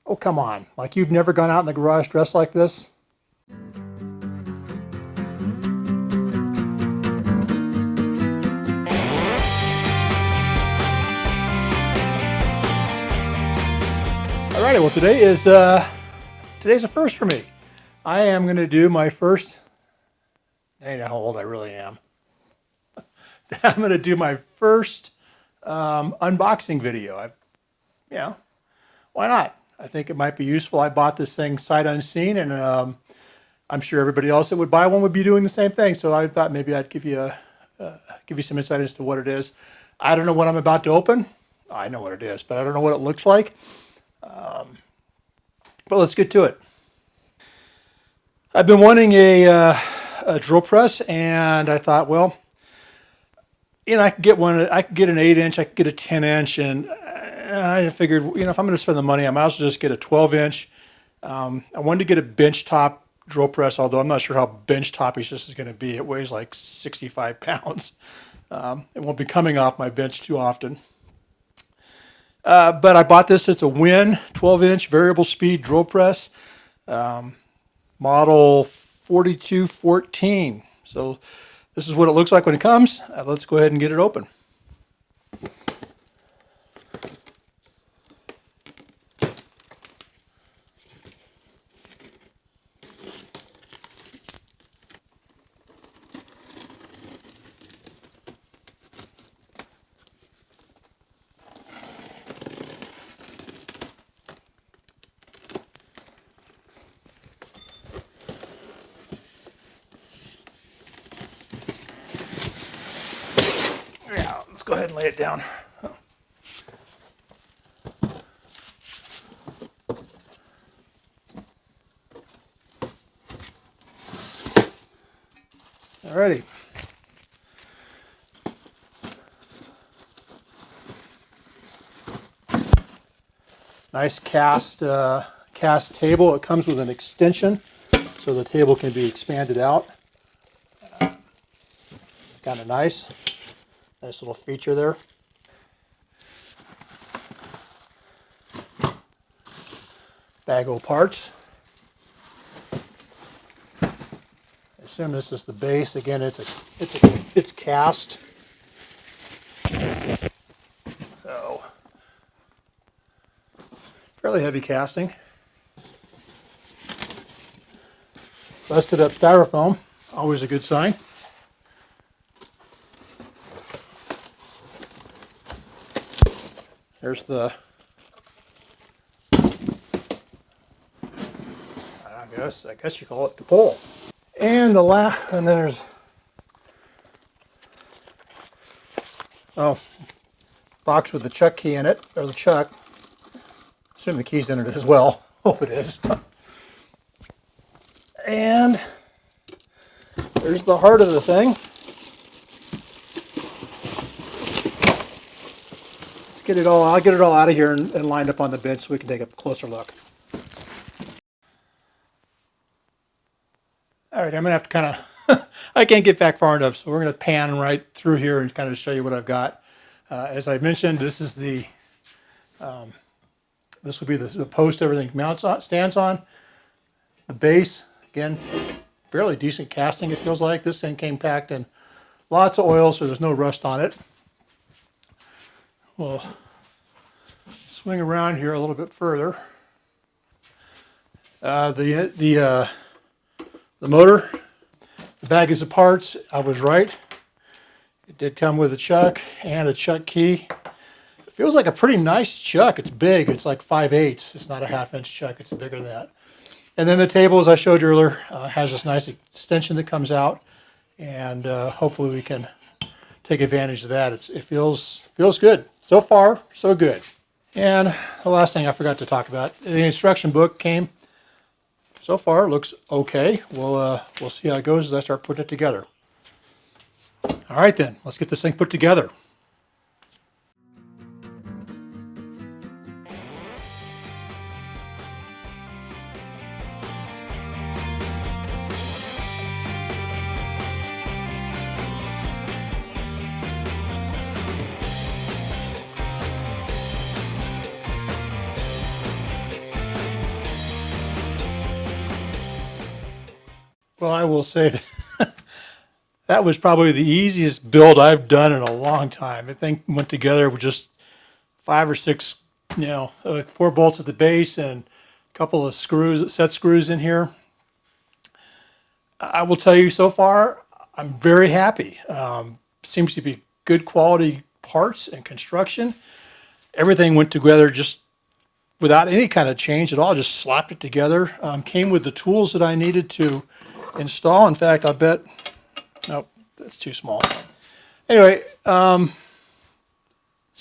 Oh, come on. Like you've never gone out in the garage dressed like this? Alrighty, well today's a first for me. I am going to do my first, I know how old I really am. I'm going to do my first unboxing video. Yeah, why not? I think it might be useful. I bought this thing sight unseen, and I'm sure everybody else that would buy one would be doing the same thing. So I thought maybe I'd give you some insight as to what it is. I don't know what I'm about to open. I know what it is, but I don't know what it looks like. But let's get to it. I've been wanting a drill press, and I thought, well, I could get one. I could get an 8-inch. I could get a 10-inch, and I figured, if I'm going to spend the money, I might as well just get a 12-inch. I wanted to get a bench top drill press, although I'm not sure how bench topish this is going to be. It weighs like 65 pounds. It won't be coming off my bench too often. But I bought this. It's a WEN 12-inch variable speed drill press, model 4214. So this is what it looks like when it comes. Let's go ahead and get it open. Yeah, let's go ahead and lay it down. Alrighty. Nice cast table. It comes with an extension, so the table can be expanded out. Kind of nice. Nice little feature there. Bag of parts. I assume this is the base. Again, it's cast. So fairly heavy casting. Busted up styrofoam, always a good sign. There's the, I guess you call it the pole. And and then there's, box with the chuck key in it, or the chuck. Assume the key's in it as well. Hope it is. And there's the heart of the thing. I'll get it all out of here and lined up on the bench so we can take a closer look. All right, I'm gonna have to kind of, I can't get back far enough, so we're gonna pan right through here and kind of show you what I've got. As I mentioned, this is this will be the post everything stands on. The base, again, fairly decent casting, it feels like. This thing came packed in lots of oil, so there's no rust on it. We'll swing around here a little bit further. The motor, the bag is of parts. I was right. It did come with a chuck and a chuck key. It feels like a pretty nice chuck. It's big. It's like 5/8. It's not a 1/2-inch chuck. It's bigger than that. And then the table, as I showed you earlier, has this nice extension that comes out, and hopefully we can take advantage of that. It feels good. So far, so good. And the last thing I forgot to talk about, the instruction book came. So far, it looks okay. We'll see how it goes as I start putting it together. All right then, let's get this thing put together. Well, I will say that that was probably the easiest build I've done in a long time. I think went together with just 5 or 6, like 4 bolts at the base and a couple of screws, set screws in here. I will tell you so far, I'm very happy. Seems to be good quality parts and construction. Everything went together just without any kind of change at all, just slapped it together. Came with the tools that I needed to install. In fact, I bet, nope, that's too small. Anyway, let's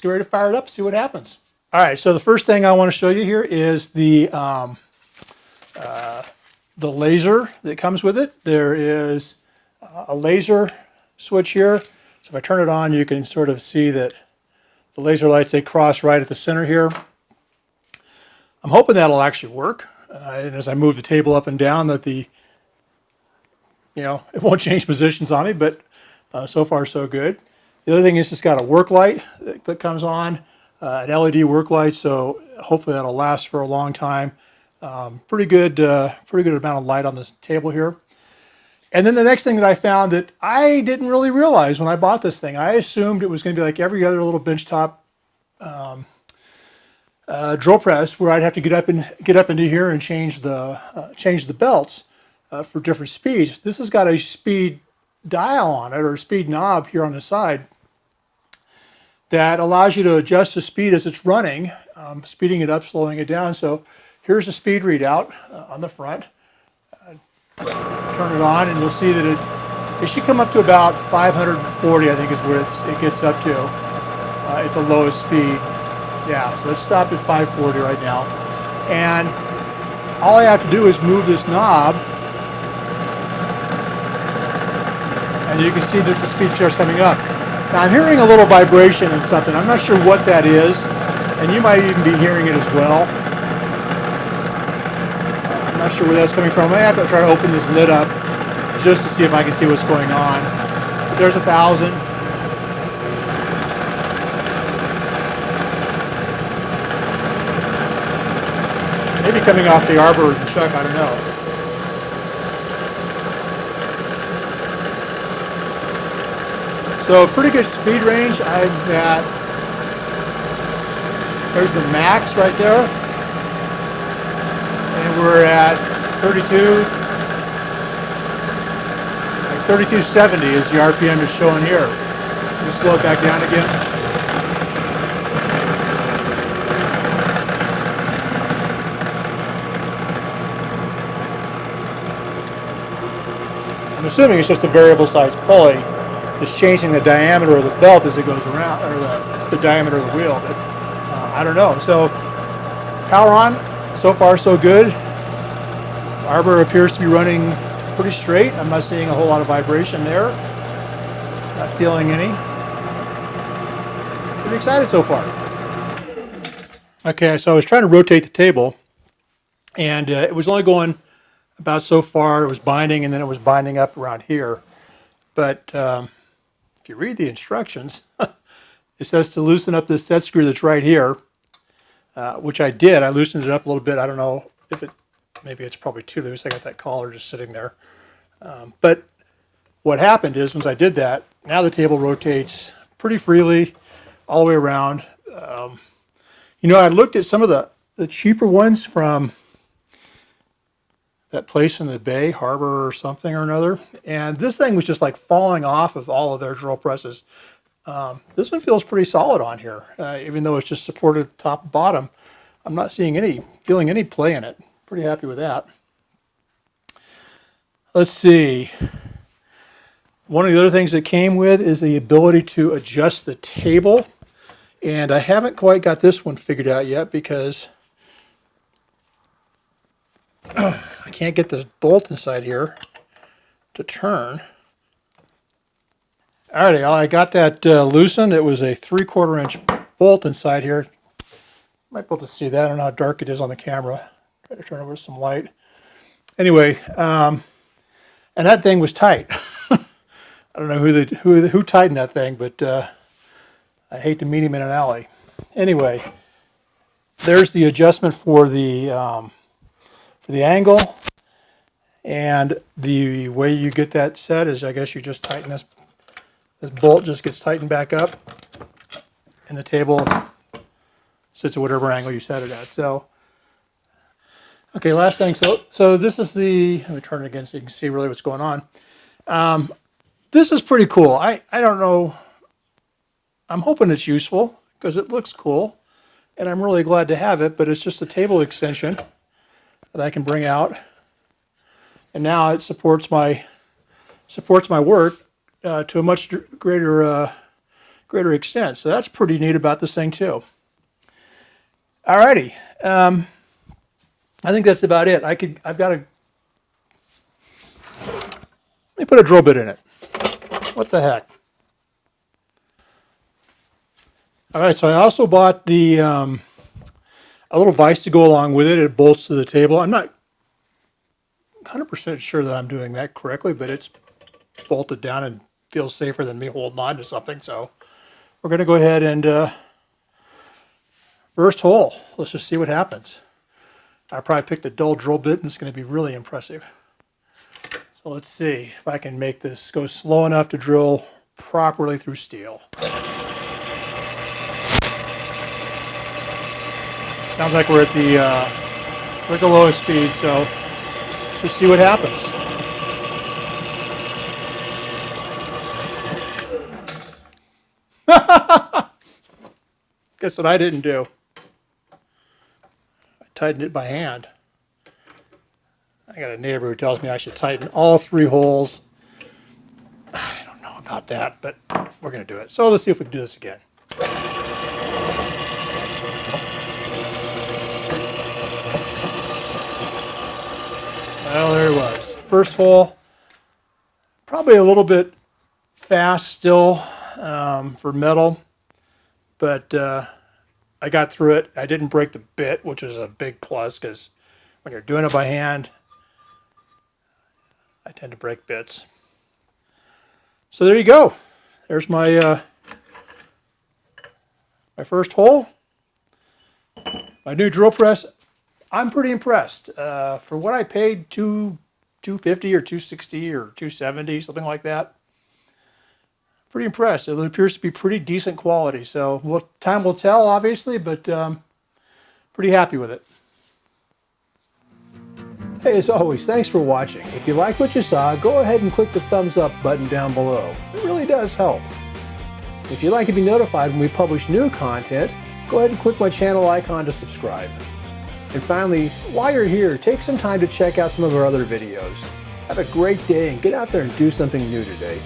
get ready to fire it up, see what happens. All right, so the first thing I want to show you here is the laser that comes with it. There is a laser switch here. So if I turn it on, you can sort of see that the laser lights, they cross right at the center here. I'm hoping that'll actually work. And as I move the table up and down, that it won't change positions on me, but so far so good. The other thing is it's got a work light that comes on, an LED work light, so hopefully that'll last for a long time. Pretty good amount of light on this table here. And then the next thing that I found that I didn't really realize when I bought this thing, I assumed it was going to be like every other little benchtop drill press, where I'd have to get up into here and change the belts for different speeds. This has got a speed dial on it, or a speed knob here on the side, that allows you to adjust the speed as it's running, speeding it up, slowing it down. So here's the speed readout on the front. Turn it on and you'll see that it should come up to about 540, I think is where it gets up to at the lowest speed. Yeah, so it's stopped at 540 right now. And all I have to do is move this knob, and you can see that the speed chart's coming up. Now I'm hearing a little vibration and something. I'm not sure what that is, and you might even be hearing it as well. I'm not sure where that's coming from. I have to try to open this lid up just to see if I can see what's going on. But there's 1,000. Maybe coming off the arbor or the chuck, I don't know. So pretty good speed range. I've got, there's the max right there. And we're at 32, like 3270 is the RPM is showing here. Let me slow it back down again. I'm assuming it's just a variable size pulley. It's changing the diameter of the belt as it goes around, or the diameter of the wheel, but I don't know. So power on, so far so good. Arbor appears to be running pretty straight. I'm not seeing a whole lot of vibration there. Not feeling any. Pretty excited so far. Okay, so I was trying to rotate the table, and it was only going about so far. It was binding, and then it was binding up around here. But if you read the instructions, it says to loosen up this set screw that's right here, which I did. I loosened it up a little bit. I don't know if maybe it's probably too loose. I got that collar just sitting there. But what happened is, once I did that, now the table rotates pretty freely all the way around. I looked at some of the cheaper ones from that place in the bay, Harbor or something or another, and this thing was just like falling off of all of their drill presses. This one feels pretty solid on here, even though it's just supported top and bottom. I'm not feeling any play in it. Pretty happy with that. Let's see. One of the other things that came with is the ability to adjust the table, and I haven't quite got this one figured out yet because I can't get this bolt inside here to turn. Alrighty, I got that loosened. It was a 3/4 inch bolt inside here. You might be able to see that. I don't know how dark it is on the camera. Try to turn over some light. Anyway, and that thing was tight. I don't know who tightened that thing, but I hate to meet him in an alley. Anyway, there's the adjustment for the angle, And the way you get that set is, I guess you just tighten this bolt just gets tightened back up, and the table sits at whatever angle you set it at. So, okay, last thing. So this is let me turn it again so you can see really what's going on. This is pretty cool. I don't know. I'm hoping it's useful because it looks cool, and I'm really glad to have it, but it's just a table extension that I can bring out. And now it supports my work to a much greater extent. So that's pretty neat about this thing too. Alrighty, I think that's about it. Let me put a drill bit in it. What the heck? All right, so I also bought a little vise to go along with it. It bolts to the table. I'm not 100% sure that I'm doing that correctly, but it's bolted down and feels safer than me holding on to something. So we're going to go ahead and first hole. Let's just see what happens. I probably picked a dull drill bit, and it's going to be really impressive. So let's see if I can make this go slow enough to drill properly through steel. Sounds like we're at the lowest speed, so let's just see what happens. Guess what I didn't do? I tightened it by hand. I got a neighbor who tells me I should tighten all 3 holes. I don't know about that, but we're going to do it. So let's see if we can do this again. Well, there it was. First hole, probably a little bit fast still for metal, but I got through it. I didn't break the bit, which is a big plus because when you're doing it by hand, I tend to break bits. So there you go. There's my my first hole. My new drill press. I'm pretty impressed. For what I paid, $250 or $260 or $270, something like that. Pretty impressed. It appears to be pretty decent quality. So time will tell, obviously, but pretty happy with it. Hey, as always, thanks for watching. If you liked what you saw, go ahead and click the thumbs up button down below. It really does help. If you'd like to be notified when we publish new content, go ahead and click my channel icon to subscribe. And finally, while you're here, take some time to check out some of our other videos. Have a great day and get out there and do something new today.